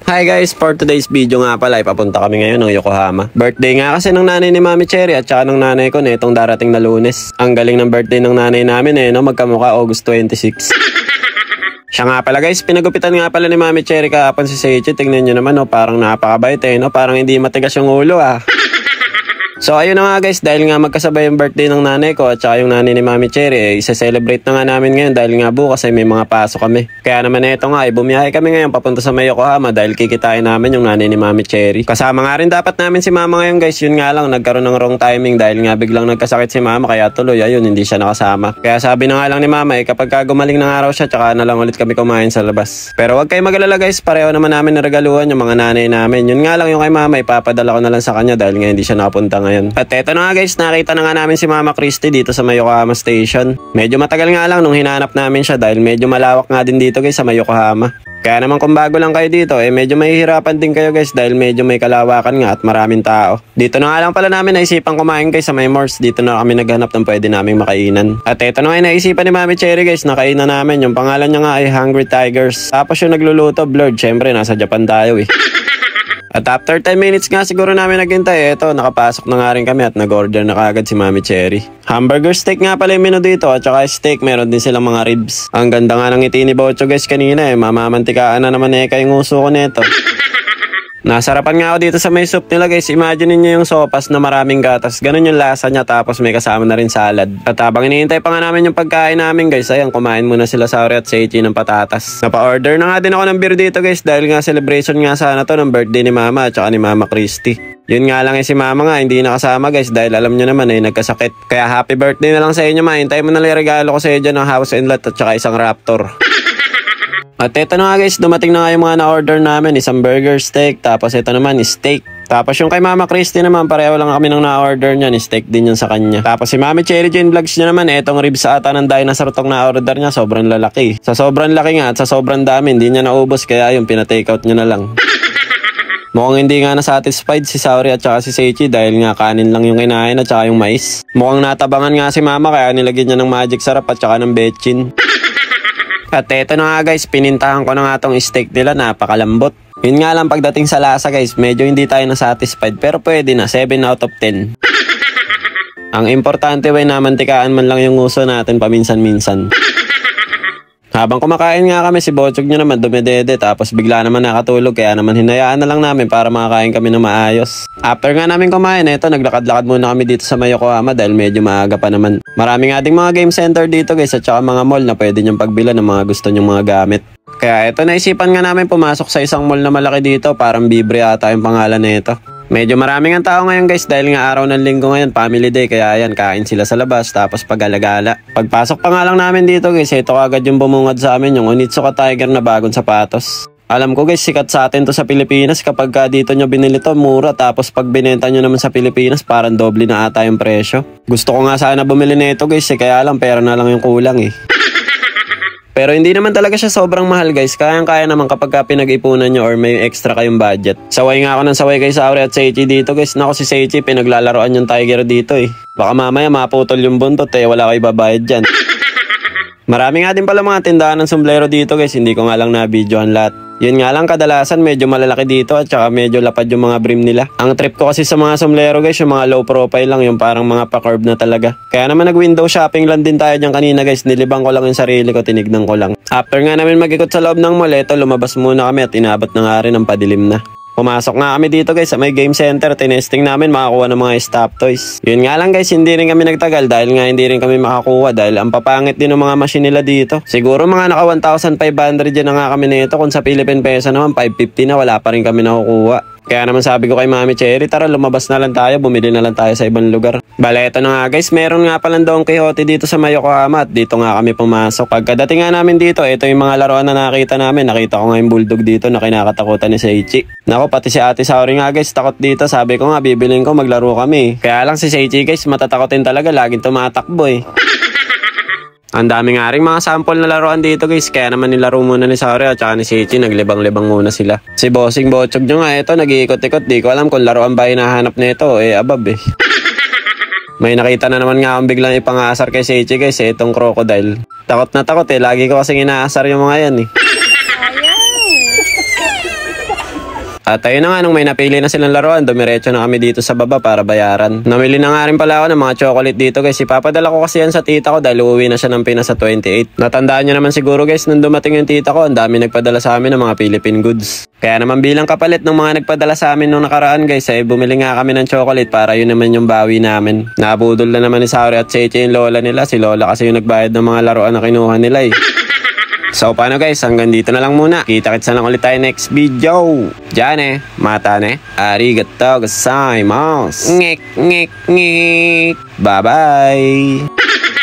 Hi guys, for today's video nga pala, papunta kami ngayon ng Yokohama. Birthday nga kasi ng nanay ni Mami Cherry at saka ng nanay ko nitong darating na Lunes. Ang galing ng birthday ng nanay namin no? Magkamukha August 26. Siya nga pala guys, pinagupitan nga pala ni Mami Cherry kahapon si Seichi. Tingnan nyo naman parang napakabait no? Parang hindi matigas yung ulo So ayun na nga guys, dahil nga magkasabay yung birthday ng nanay ko at saka yung nanay ni Mami Cherry, isa-celebrate na nga namin ngayon dahil nga bukas ay may mga pasok kami. Kaya naman eto nga, bumiyahe kami ngayon papunta sa Yokohama dahil kikitain namin yung nanay ni Mami Cherry. Kasama nga rin dapat namin si Mama ngayon guys, yun nga lang nagkaroon ng wrong timing dahil nga biglang nagkasakit si Mama kaya tuloy ayun hindi siya nakasama. Kaya sabi na nga lang ni Mama kapag gumaling ng araw siya tsaka na lang ulit kami kumain sa labas. Pero wag kayo mag-alala guys, pareho naman namin naregaluhan yung mga nanay namin. Yun nga lang yung kay Mama ipapadala ko na lang sa kanya dahil nga hindi siya nakapunta ngayon. At eto na nga guys, nakita na nga namin si Mama Christy dito sa Yokohama Station. Medyo matagal nga lang nung hinanap namin siya dahil medyo malawak nga din dito guys sa Yokohama. Kaya naman kung bago lang kayo dito, medyo mahihirapan din kayo guys dahil medyo may kalawakan nga at maraming tao. Dito na nga lang pala namin naisipan kumain guys sa may Mors. Dito na kami naghanap ng pwede naming makainan. At eto na nga naisipan ni Mami Cherry guys na kainan namin. Yung pangalan niya nga ay Hungry Tigers. Tapos yung nagluluto, Blurred. Syempre nasa Japan tayo At after 10 minutes nga siguro namin naghintay, eto nakapasok na nga rin kami at nag-order na kagad si Mami Cherry. Hamburger steak nga pala yung menu dito at saka steak, meron din silang mga ribs. Ang ganda nga ng ngiti ni Bocho guys kanina mamamantikaan na naman kayong uso ko neto. Nasarapan nga ako dito sa may soup nila guys. Imagine niyo yung sopas na maraming gatas. Ganun yung lasa niya tapos may kasama na rin salad. At habang hinihintay pa nga namin yung pagkain namin guys, ayan kumain muna sila Saori at Seichi ng patatas. Napa-order na nga din ako ng beer dito guys dahil nga celebration nga sana to ng birthday ni Mama at saka ni Mama Christy. Yun nga lang si Mama nga hindi nakasama guys dahil alam nyo naman nagkasakit. Kaya happy birthday na lang sa inyo mahintay mo na lang regalo ko sa inyo ng house and lot at saka isang Raptor. At eto na nga guys, dumating na nga yung mga na-order namin. Isang burger steak, tapos ito naman steak. Tapos yung kay Mama Christy naman, pareho lang kami ng na-order niya. Steak din yun sa kanya. Tapos si Mami Cherry Jane Vlogs niya naman, etong ribs ata ng dinosaur tong na-order niya. Sobrang lalaki. Sa sobrang laki nga at sa sobrang dami, hindi niya naubos. Kaya yung pina-take out niya na lang. Mukhang hindi nga na-satisfied si Saori at saka si Seichi dahil nga kanin lang yung kinain at saka yung mais. Mukhang natabangan nga si Mama kaya nilagyan niya ng magic sarap at saka ng betchin. At eto na nga guys, pinintahan ko na nga tong steak nila, napakalambot. Yun nga lang pagdating sa lasa guys, medyo hindi tayo na-satisfied pero pwede na, 7 out of 10. Ang importante na mantikaan man lang yung uso natin paminsan-minsan. Habang kumakain nga kami, si Bochog nyo naman dumedede tapos bigla naman nakatulog kaya naman hinayaan na lang namin para makakain kami ng maayos. After nga namin kumain, naglakad-lakad muna kami dito sa Yokohama dahil medyo maaga pa naman. Marami nga ding mga game center dito guys at saka mga mall na pwede nyong pagbilan ng mga gusto nyong mga gamit. Kaya naisipan nga namin pumasok sa isang mall na malaki dito, parang Bibre ata yung pangalan nito. Medyo maraming ang tao ngayon guys dahil nga araw ng linggo ngayon, family day, kaya ayan kain sila sa labas tapos pag-alagala. Pagpasok pa nga lang namin dito guys, ito agad yung bumungad sa amin yung Onitsuka Tiger na bagong sapatos. Alam ko guys, sikat sa atin to sa Pilipinas kapag dito nyo binili to mura tapos pag binenta nyo naman sa Pilipinas parang doble na ata yung presyo. Gusto ko nga sana bumili nito guys kaya lang pera na lang yung kulang Pero hindi naman talaga siya sobrang mahal guys. Kayang-kaya naman kapag pinag-ipunan nyo or may extra kayong budget. Saway nga ako ng saway kay Saori at Seichi dito guys. Nako si Seichi pinaglalaroan yung tiger dito Baka mamaya maputol yung buntot wala kayo babayad dyan. Marami nga din pala mga tindahan ng sombrero dito guys. Hindi ko nga lang na-videohan lahat. Yun nga lang kadalasan medyo malalaki dito at saka medyo lapad yung mga brim nila. Ang trip ko kasi sa mga sombrero guys, yung mga low profile lang, yung parang mga pa-curve na talaga. Kaya naman nag-window shopping lang din tayo dyan kanina guys. Nilibang ko lang yung sarili ko, tinignan ko lang. After nga namin mag-ikot sa loob ng mall, lumabas muna kami at inabot na nga rin ng padilim na. Pumasok nga kami dito guys sa may game center, tinesting namin makakuha ng mga stop toys. Yun nga lang guys, hindi rin kami nagtagal dahil nga hindi rin kami makakuha dahil ang papangit din ng mga machine nila dito. Siguro mga naka 1,500 yan na nga kami nito, kung sa Philippine peso naman 550 na wala pa rin kami nakukuha. Kaya naman sabi ko kay Mami Cherry, tara lumabas na lang tayo, bumili na lang tayo sa ibang lugar. Bale, ito na nga guys, meron nga palang Don Quixote dito sa Yokohama at dito nga kami pumasok. Pagkadating nga namin dito, ito yung mga laruan na nakita namin. Nakita ko nga yung bulldog dito na kinakatakutan ni Seichi. Nako, pati si Ate Saori nga guys, takot dito. Sabi ko nga, bibilin ko, maglaro kami. Kaya lang si Seichi guys, matatakotin talaga, laging tumatakbo Ang dami nga rin mga sample na laruan dito guys. Kaya naman nilaro muna ni Saori at saka ni Seichi. Naglibang-libang muna sila. Si Bossing Bochog nyo nga ito, nag-iikot-ikot. Di ko alam kung laruan ba hinahanap nito. Abab May nakita na naman nga akong biglang ipangasar kay Seichi guys. Itong crocodile. Takot na takot Lagi ko kasing inaasar yung mga yan At ayun na nga, nung may napili na silang laruan, dumiretso na kami dito sa baba para bayaran. Namili na nga rin pala ako ng mga chocolate dito guys. Ipapadala ko kasi yan sa tita ko dahil uuwi na siya ng Pinas sa 28. Natandaan nyo naman siguro guys, nung dumating yung tita ko, ang dami nagpadala sa amin ng mga Philippine goods. Kaya naman bilang kapalit ng mga nagpadala sa amin nung nakaraan guys, ay bumili nga kami ng chocolate para yun naman yung bawi namin. Nabudol na naman ni Sauri at Cheche yung lola nila. Si lola kasi yung nagbayad ng mga laruan na kinuha nila eh. So paano guys, hanggang dito na lang muna. Kita-kits na lang ulit tayo next video. Diyan mata arigatou gozaimasu. Ngek ngek ngek. Bye bye.